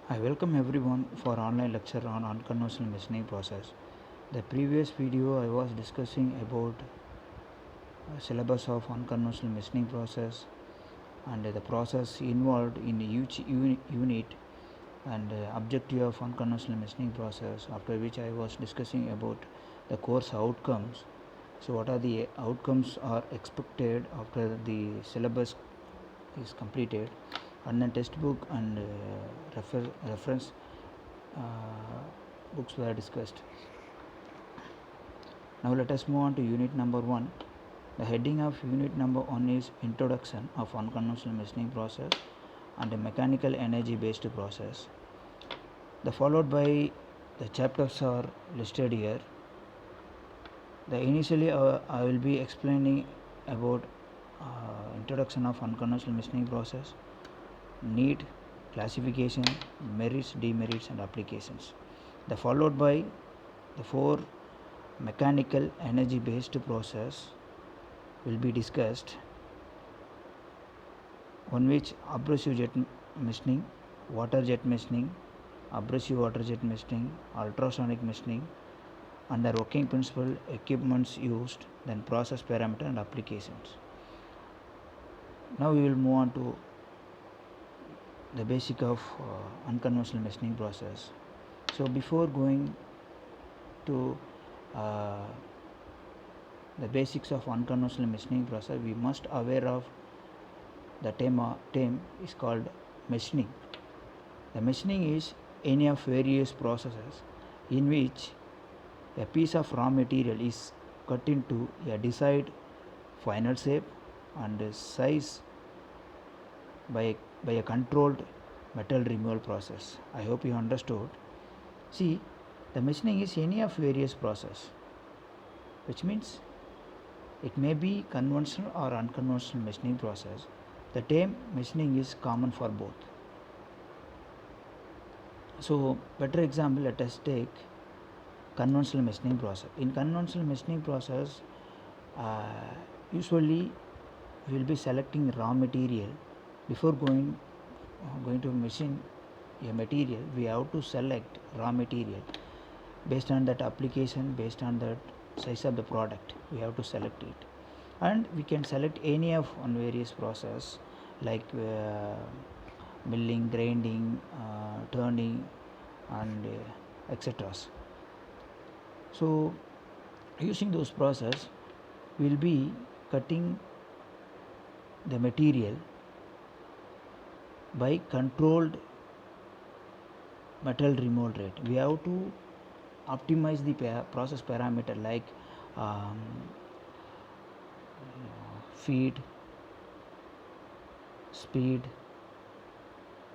I welcome everyone for online lecture on unconventional machining process. The previous video I was discussing about syllabus of unconventional machining process and the process involved in each unit and objective of unconventional machining process, after which I was discussing about the course outcomes. So what are the outcomes are expected after the syllabus is completed, and then textbook and reference uh, books were discussed. Now let us move on to unit number 1. The heading of unit number 1 is Introduction of Unconventional Machining Process and a Mechanical Energy Based Process. The followed by the chapters are listed here. The initially I will be explaining about introduction of unconventional machining process, need, classification, merits, demerits and applications. The followed by the 4 mechanical energy based process will be discussed, on which abrasive jet machining, water jet machining, abrasive water jet machining, ultrasonic machining, under working principle, equipments used, then process parameter and applications. Now we will move on to the basic of unconventional machining process. So before going to the basics of unconventional machining process, we must aware of the term is called machining. The machining is any of various processes in which a piece of raw material is cut into a desired final shape and size by a controlled metal removal process. I hope you understood. See, the machining is any of various process, which means it may be conventional or unconventional machining process. The term machining is common for both. So, better example, let us take conventional machining process. In conventional machining process, usually we will be selecting raw material before going to machine a material. We have to select raw material based on that application, based on that size of the product. We have to select it, and we can select any of on various process like milling, grinding, turning, and etc. So using those process, we will be cutting the material by controlled metal removal rate. We have to optimize the process parameter like um, feed, speed,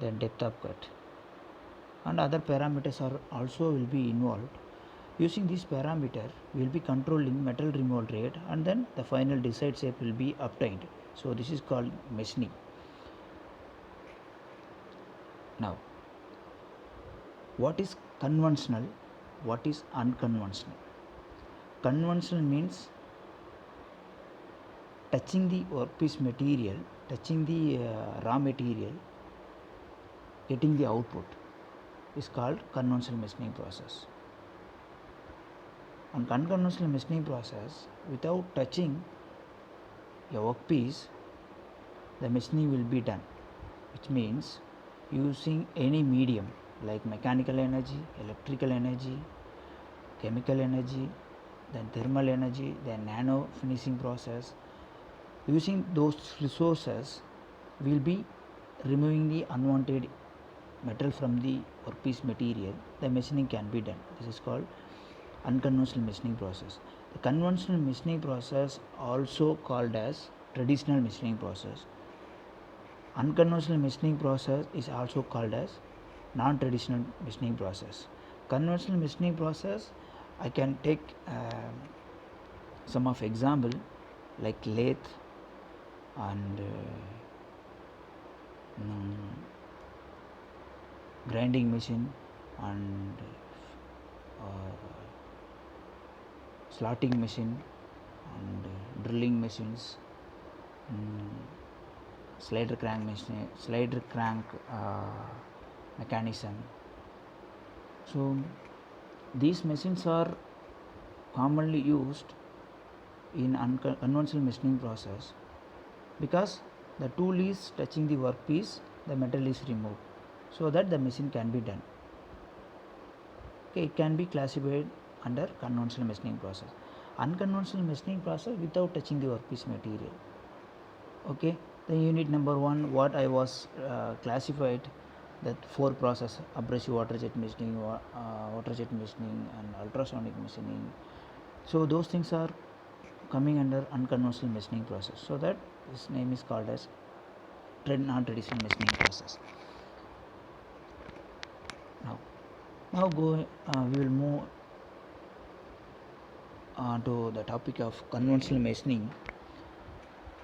then depth of cut, and other parameters are also will be involved. Using this parameter, we will be controlling metal removal rate, and then the final desired shape will be obtained. So this is called machining. Now, what is conventional? What is unconventional? Conventional means touching the workpiece material, touching the raw material, getting the output is called conventional machining process. On unconventional machining process, without touching a workpiece, the machining will be done, which means using any medium like mechanical energy, electrical energy, chemical energy, then thermal energy, then nano finishing process. Using those resources, we will be removing the unwanted metal from the workpiece material. The machining can be done. This is called unconventional machining process. The conventional machining process, also called as traditional machining process. Unconventional machining process is also called as non-traditional machining process. Conventional machining process, I can take some of example like lathe and grinding machine and slotting machine and drilling machines, slider crank machine, slider crank mechanism. So these machines are commonly used in conventional machining process because the tool is touching the workpiece, the metal is removed, so that the machine can be done. Okay, it can be classified under conventional machining process. Unconventional machining process without touching the workpiece material. Okay, the unit number 1, what I was classified, that 4 process: abrasive water jet machining, water jet machining, and ultrasonic machining. So those things are coming under unconventional machining process, so that this name is called as non-traditional machining process. Now we will move to the topic of conventional machining.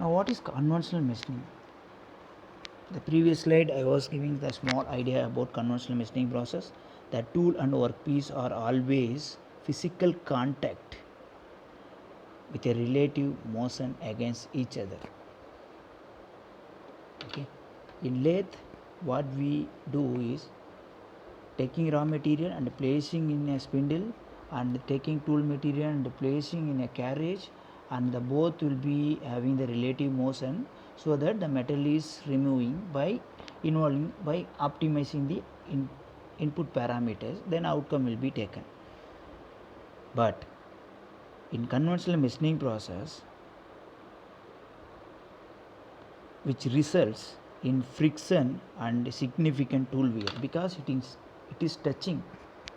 Now, what is conventional machining? The previous slide I was giving the small idea about conventional machining process. The tool and workpiece are always physical contact with a relative motion against each other. Okay, in lathe what we do is taking raw material and placing in a spindle, and taking tool material and placing in a carriage, and the both will be having the relative motion, so that the metal is removing by optimizing the input parameters, then outcome will be taken. But in conventional machining process, which results in friction and significant tool wear, because it is touching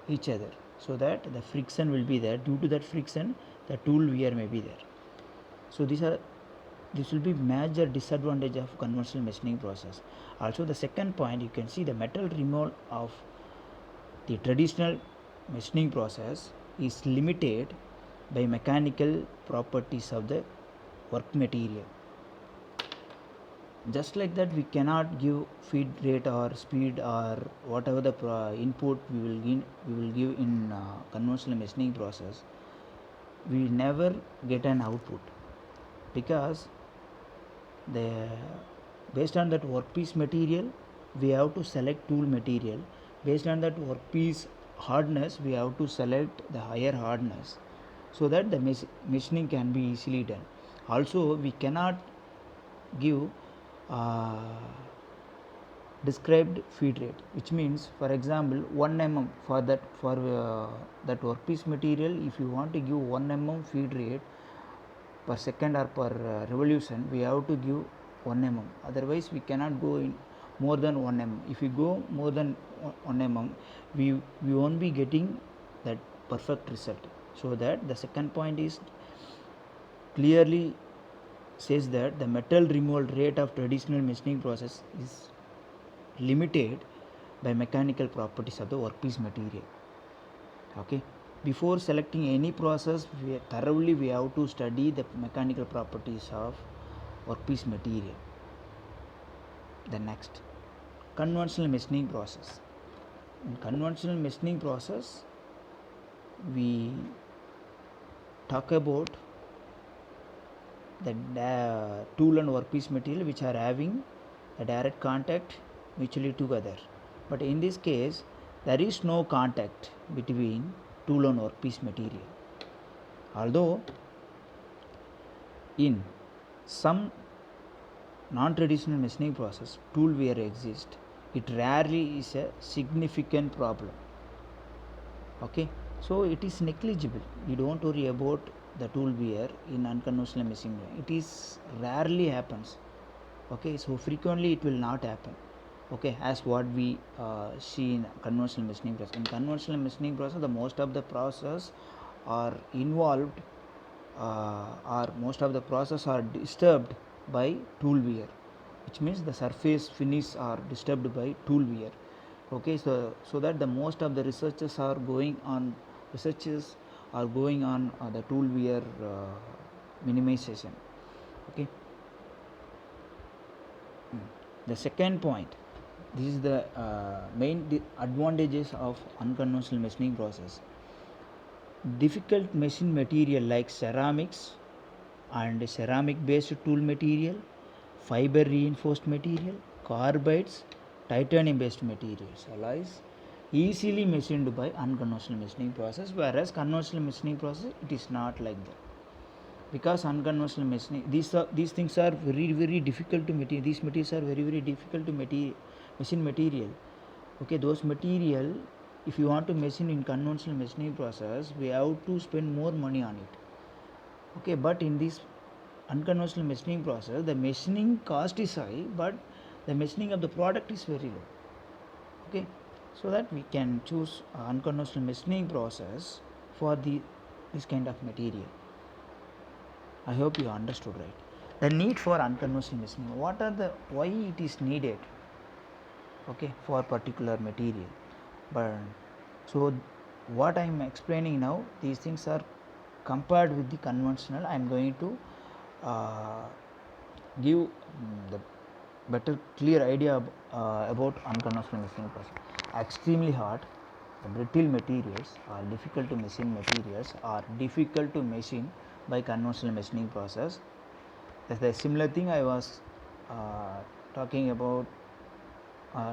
each other, so that the friction will be there. Due to that friction, the tool wear may be there. So this will be major disadvantage of conventional machining process. Also, the second point, you can see the metal removal of the traditional machining process is limited by mechanical properties of the work material. Just like that, we cannot give feed rate or speed or whatever the input we will give in conventional machining process. We never get an output, because based on that workpiece material we have to select tool material. Based on that workpiece hardness, we have to select the higher hardness, so that the machining can be easily done. Also, we cannot give described feed rate, which means, for example, 1 mm for that workpiece material. If you want to give 1 mm feed rate per second or per revolution, we have to give 1 mm. Otherwise, we cannot go in more than 1 mm. If we go more than 1 mm, we won't be getting that perfect result. So that the second point is clearly says that the metal removal rate of traditional machining process is limited by mechanical properties of the workpiece material. Okay, before selecting any process, we have to study the mechanical properties of workpiece material. The next, conventional machining process. In conventional machining process, we talk about the tool and workpiece material which are having a direct contact mutually together. But in this case, there is no contact between tool and workpiece material. Although in some non-traditional machining process, tool wear exists, it rarely is a significant problem. Okay, so it is negligible. You don't worry about the tool wear in unconventional machining. It is rarely happens. Okay, so frequently it will not happen. Okay, as what we see in conventional machining process. In conventional machining process, the most of the process are involved or most of the process are disturbed by tool wear, which means the surface finish are disturbed by tool wear. Okay, so that the most of the researches are going on the tool wear minimization. Okay, the second point, this is the main advantages of unconventional machining process. Difficult machine material like ceramics and ceramic based tool material, fiber reinforced material, carbides, titanium based materials, alloys easily machined by unconventional machining process, whereas conventional machining process it is not like that. Because unconventional machining, these things are very difficult to material. These materials are very difficult to machine material. Okay, those material, if you want to machine in conventional machining process, we have to spend more money on it. Okay, but in this unconventional machining process, the machining cost is high, but the machining of the product is very low. Okay, so that we can choose unconventional machining process for this kind of material. I hope you understood right. The need for unconventional machining. What are the why it is needed? Okay, for particular material. But so what I am explaining now, these things are compared with the conventional. I am going to give the better clear idea about unconventional machining process. Extremely hard, brittle materials or difficult to machine materials are difficult to machine by conventional machining process. That's the similar thing I was talking about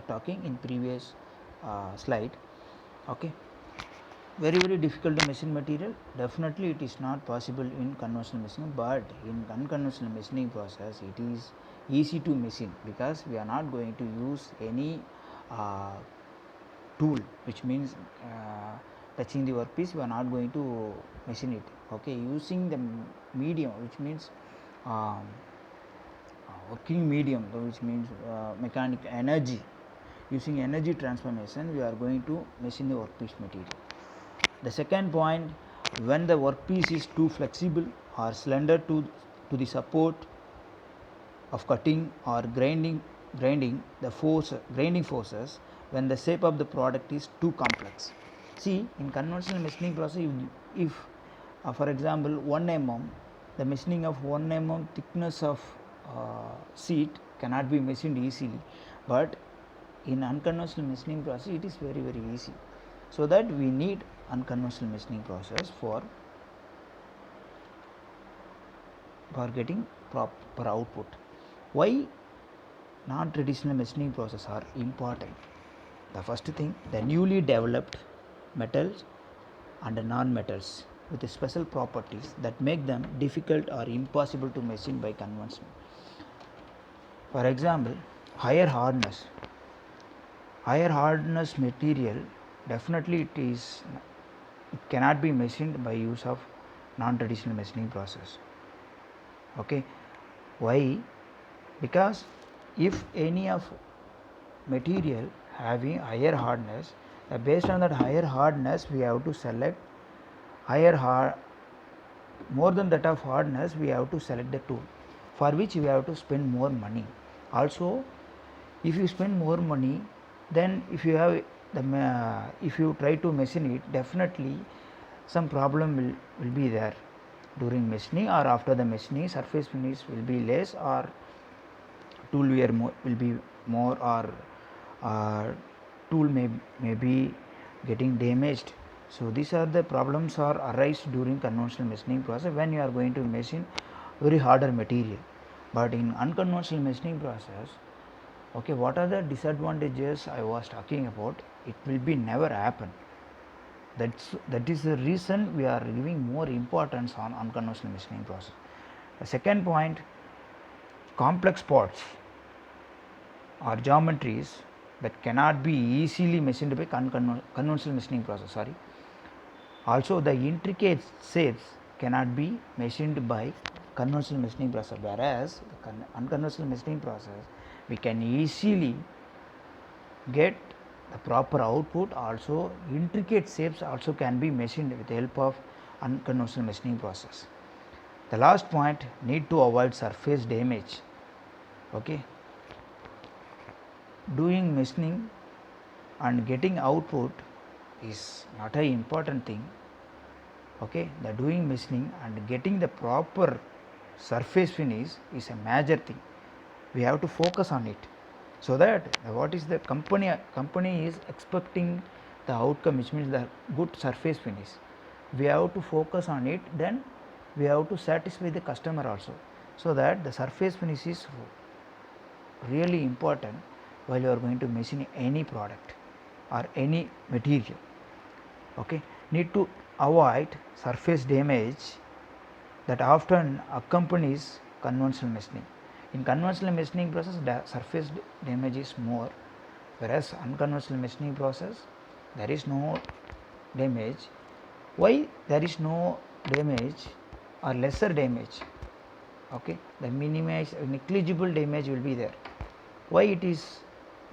talking in previous slide. Okay, very difficult to machine material. Definitely it is not possible in conventional machining, but in unconventional machining process it is easy to machine, because we are not going to use any tool, which means touching the workpiece, we are not going to machine it. Okay, using the medium, which means working medium, which means mechanical energy, using energy transformation, we are going to machine the workpiece material. The second point, when the workpiece is too flexible or slender to the support of cutting or grinding the grinding forces, when the shape of the product is too complex. See, in conventional machining process, if for example 1 mm, the machining of 1 mm thickness of sheet cannot be machined easily, but in unconventional machining process it is very easy. So that we need unconventional machining process for getting proper output. Why non-traditional machining process are important? The first thing, the newly developed metals and non-metals with special properties that make them difficult or impossible to machine by conventional. For example, higher hardness material, definitely it cannot be machined by use of non-traditional machining process. Okay, why? Because if any of material having higher hardness, based on that higher hardness we have to select more than that of hardness, we have to select the tool, for which we have to spend more money. Also, if you spend more money, then if you have if you try to machine it, definitely some problem will be there during machining, or after the machining surface finish will be less, or tool wear will be more, or tool may be getting damaged. So these are the problems are arise during conventional machining process when you are going to machine very harder material. But in unconventional machining process, okay, what are the disadvantages I was talking about? It will be never happen. That is the reason we are giving more importance on unconventional machining process. The second point, complex parts or geometries that cannot be easily machined by conventional machining process. Also, the intricate shapes cannot be machined by conventional machining process, whereas the unconventional machining process we can easily get the proper output. Also, intricate shapes also can be machined with the help of unconventional machining process. The last point, need to avoid surface damage. Okay, doing machining and getting output is not an important thing. Okay, the doing machining and getting the proper surface finish is a major thing. We have to focus on it, so that what is the company is expecting the outcome, which means the good surface finish. We have to focus on it, then we have to satisfy the customer also, so that the surface finish is really important. while you are going to machine any product or any material. Okay, need to avoid surface damage that often accompanies conventional machining. In conventional machining process, the surface damage is more, whereas unconventional machining process there is no damage. Why there is no damage or lesser damage? Okay, the negligible damage will be there. Why it is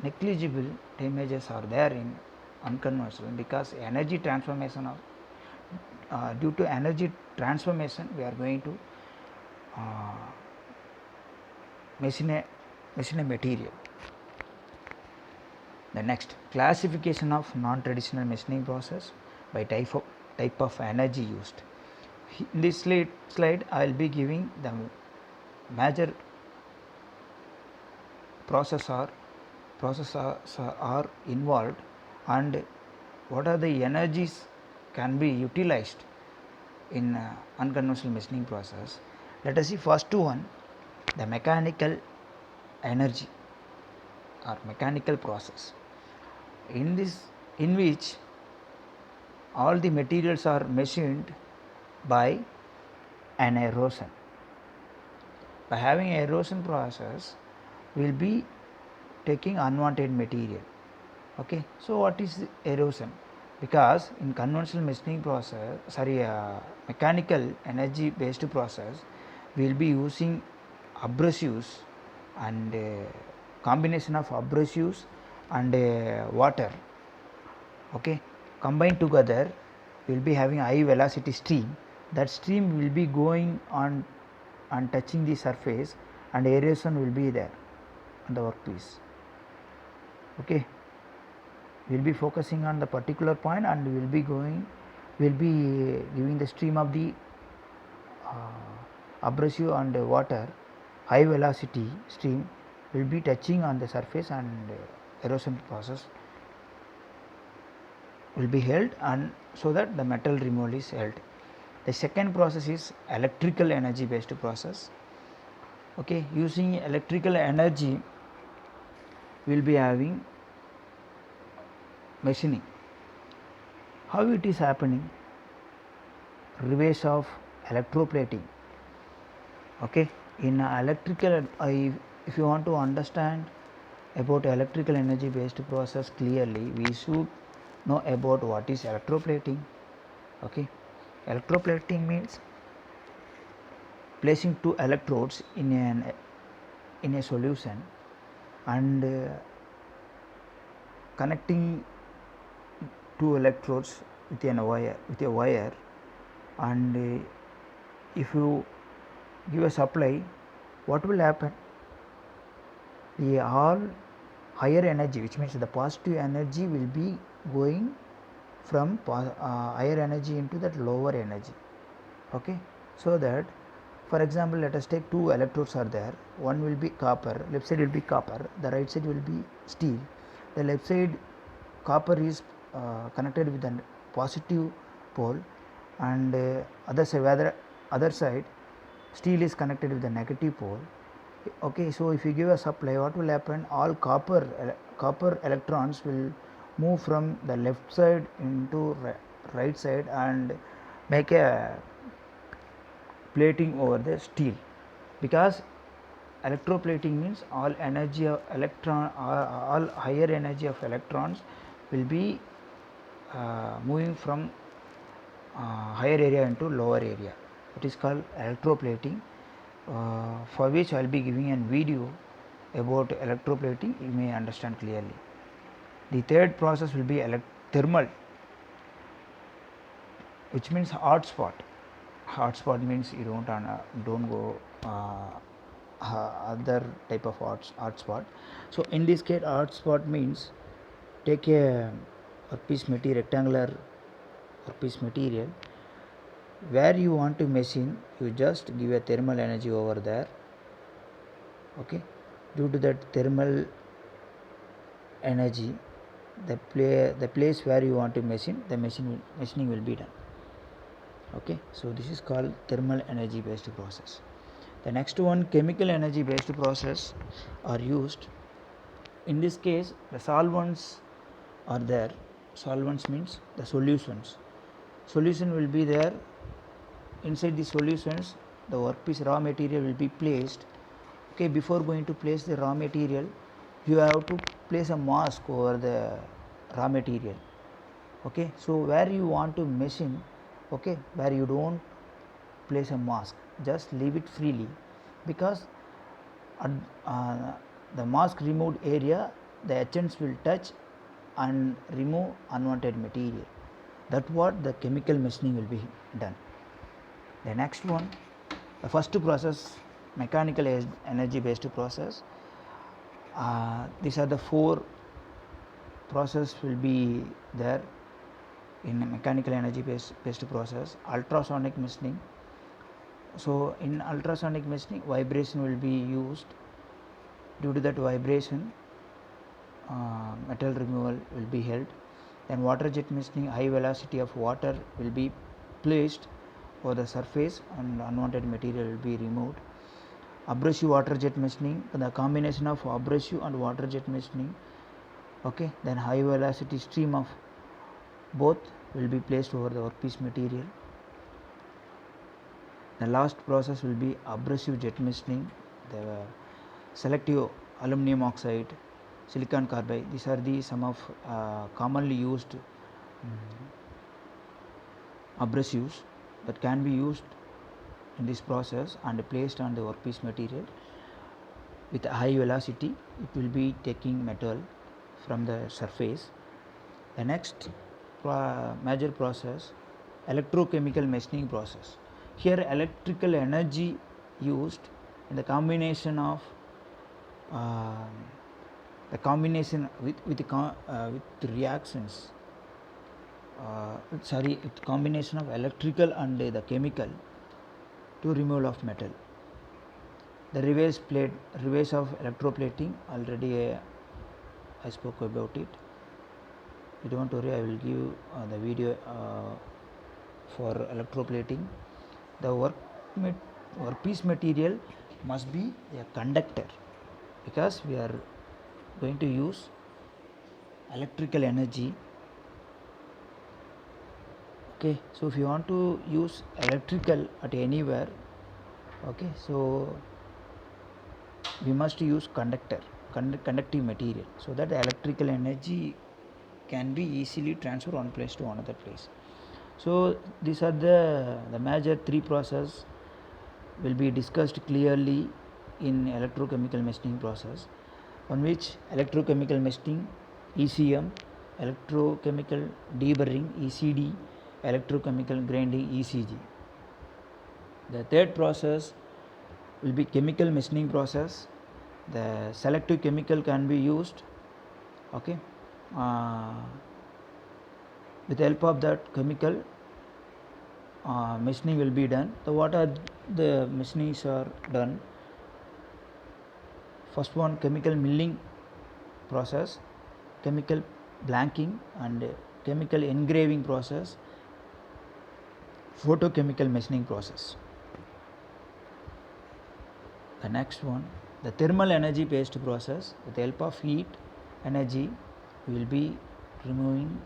negligible damages are there in unconventional? Because energy transformation of due to energy transformation we are going to machine a material. The next, classification of non-traditional machining process by type of energy used. In this slide I will be giving the major processes are involved and what are the energies can be utilized in unconventional machining process. Let us see first one, the mechanical energy or mechanical process, in which all the materials are machined by an erosion. By having erosion process, we will be taking unwanted material. Okay, so what is erosion? Because in conventional machining process, mechanical energy based process, we will be using abrasives and combination of abrasives and water. Okay, combined together we will be having high velocity stream. That stream will be going on and touching the surface and aeration will be there on the workpiece. Okay, we will be focusing on the particular point and we will be giving the stream of the abrasive and water, high velocity stream will be touching on the surface and erosion process will be held, and so that the metal removal is held. The second process is electrical energy based process. Okay, using electrical energy we will be having machining. How it is happening? Reverse of electroplating. Okay, in electrical, if you want to understand about electrical energy based process clearly, we should know about what is electroplating. Okay, electroplating means placing two electrodes in a solution and connecting two electrodes with a wire, and if you give a supply, what will happen? The all higher energy, which means the positive energy will be going from higher energy into that lower energy. Okay, so that, for example, let us take two electrodes are there. One will be copper, left side will be copper, the right side will be steel. The left side copper is connected with the positive pole, and other side steel is connected with the negative pole. Okay, so if you give a supply, what will happen? All copper electrons will move from the left side into right side and make a plating over the steel, because electroplating means all energy of all higher energy of electrons will be moving from higher area into lower area. It is called electroplating, for which I will be giving a video about electroplating, you may understand clearly. The third process will be thermal, which means hot spot. Hot spot means you don't go other type of hot spot. So in this case, hot spot means take a piece material, rectangular piece material, where you want to machine, you just give a thermal energy over there. Okay, due to that thermal energy, the place where you want to machine, the machining will be done. Okay, so this is called thermal energy based process. The next one, chemical energy based process are used. in this case the solvents are there. Solvents means the solutions. Solution will be there. Inside the solutions the workpiece raw material will be placed. Okay, before going to place the raw material, you have to place a mask over the raw material. Okay, so where you want to machine, okay, where you don't place a mask, just leave it freely, because the mask removed area the agents will touch and remove unwanted material. That's what the chemical machining will be done. The next one, the first process, mechanical energy based process. These are the four process will be there in a mechanical energy based process. Ultrasonic machining. So in ultrasonic machining, vibration will be used. Due to that vibration, metal removal will be held. Then water jet machining, high velocity of water will be placed over the surface and unwanted material will be removed. Abrasive water jet machining, the combination of abrasive and water jet machining. Okay, then high velocity stream of both will be placed over the workpiece material. The last process will be abrasive jet machining. The selective aluminum oxide, silicon carbide, these are the some of commonly used abrasives that can be used in this process and placed on the workpiece material. With a high velocity, it will be taking metal from the surface. The next major process, electrochemical machining process. Here electrical energy used in the combination of the combination with reactions, with combination of electrical and the chemical to removal of metal. The reverse of electroplating, already I spoke about it. You don't worry, I will give the video for electroplating. The workpiece material must be a conductor, because we are going to use electrical energy. Okay, so if you want to use electrical at anywhere, okay, so we must use conductive material, so that the electrical energy can be easily transferred one place to another place. So these are the major three process will be discussed clearly in electrochemical machining process, on which electrochemical machining, ECM, electrochemical deburring, ECD, electrochemical grinding, ECG. The third process will be chemical machining process. The selective chemical can be used. Okay, with the help of that chemical, machining will be done. So what are the machinings are done? First one, chemical milling process, chemical blanking and chemical engraving process, photochemical machining process. The next one, the thermal energy based process. With the help of heat energy, we will be removing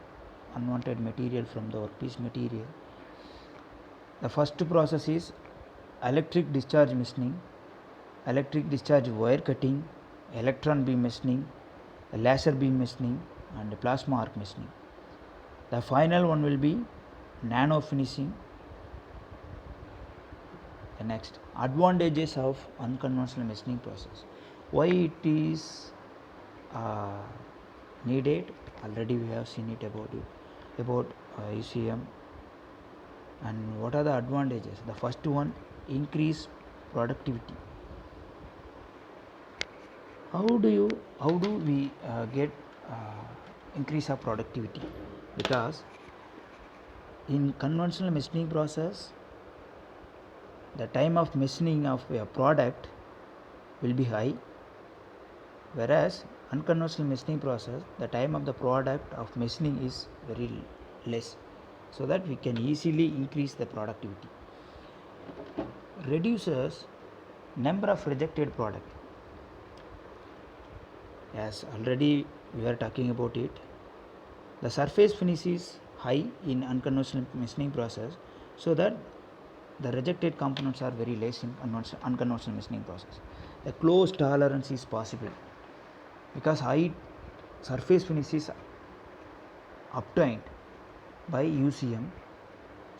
unwanted material from the workpiece material. The first process is electric discharge machining, electric discharge wire cutting, electron beam machining, laser beam machining and plasma arc machining. The final one will be nano finishing. The next, advantages of unconventional machining process. Why it is needed, already we have seen it about ECM. And what are the advantages? The first one, increase productivity. How do we get increase of productivity? Because in conventional machining process, the time of machining of a product will be high, whereas unconventional machining process, the time of the product of machining is very less, so that we can easily increase the productivity. Reduces number of rejected product. as already we were talking about it, the surface finish is high in unconventional machining process, so that the rejected components are very less in unconventional machining process. The close tolerance is possible because high surface finish is obtained by UCM,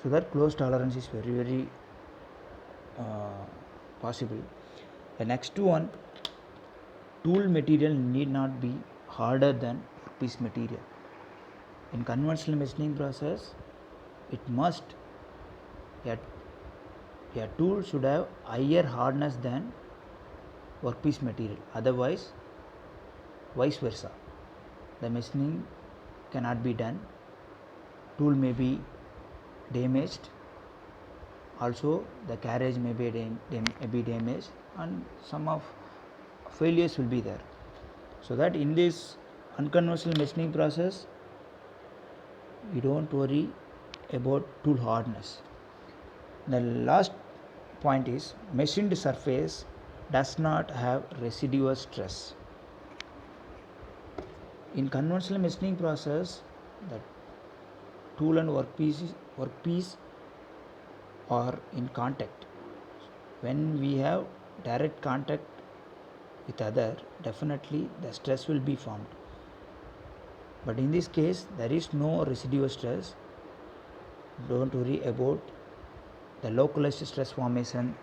so that close tolerance is very possible. The next one, tool material need not be harder than piece material. In conventional machining process, it must a tool should have higher hardness than workpiece material, otherwise vice versa the machining cannot be done, tool may be damaged, also the carriage may be damaged, and some of failures will be there. So that in this unconventional machining process you don't worry about tool hardness. The last point is machined surface does not have residual stress. In conventional machining process, the tool and workpiece are in contact. When we have direct contact with other, definitely the stress will be formed. But in this case, there is no residual stress. Don't worry about the localized stress formation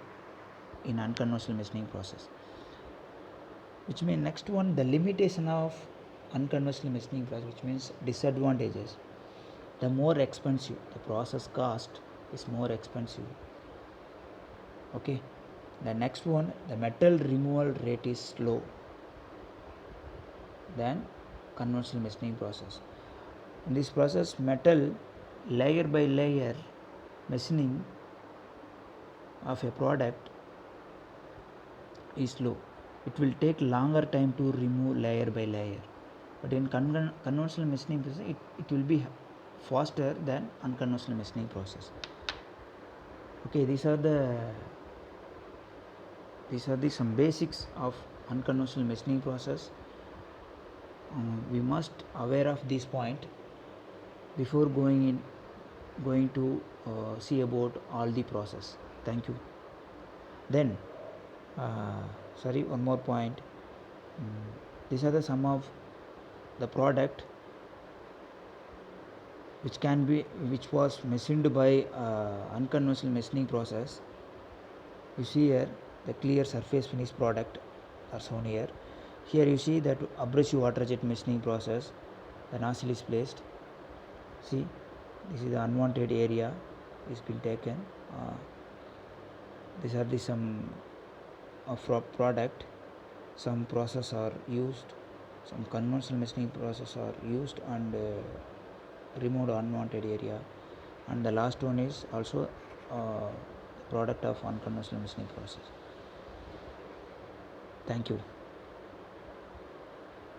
in unconventional machining process. Which means next one, the limitation of unconventional machining process, which means disadvantages. The more expensive the process cost is, more expensive. Okay. The next one, the metal removal rate is slow than conventional machining process. In this process, metal layer by layer machining of a product is slow. It will take longer time to remove layer by layer. But in conventional machining process, it will be faster than unconventional machining process. Okay, these are the some basics of unconventional machining process. We must aware of this point before going to see about all the process. Thank you. Then one more point. These are the some of the product which was machined by unconventional machining process. You see here the clear surface finish product are shown here. Here you see that abrasive water jet machining process, the nozzle is placed. See, this is the unwanted area is been taken. These are the some of product. Some process are used, some conventional machining process are used and removed unwanted area, and the last one is also product of unconventional machining process. Thank you.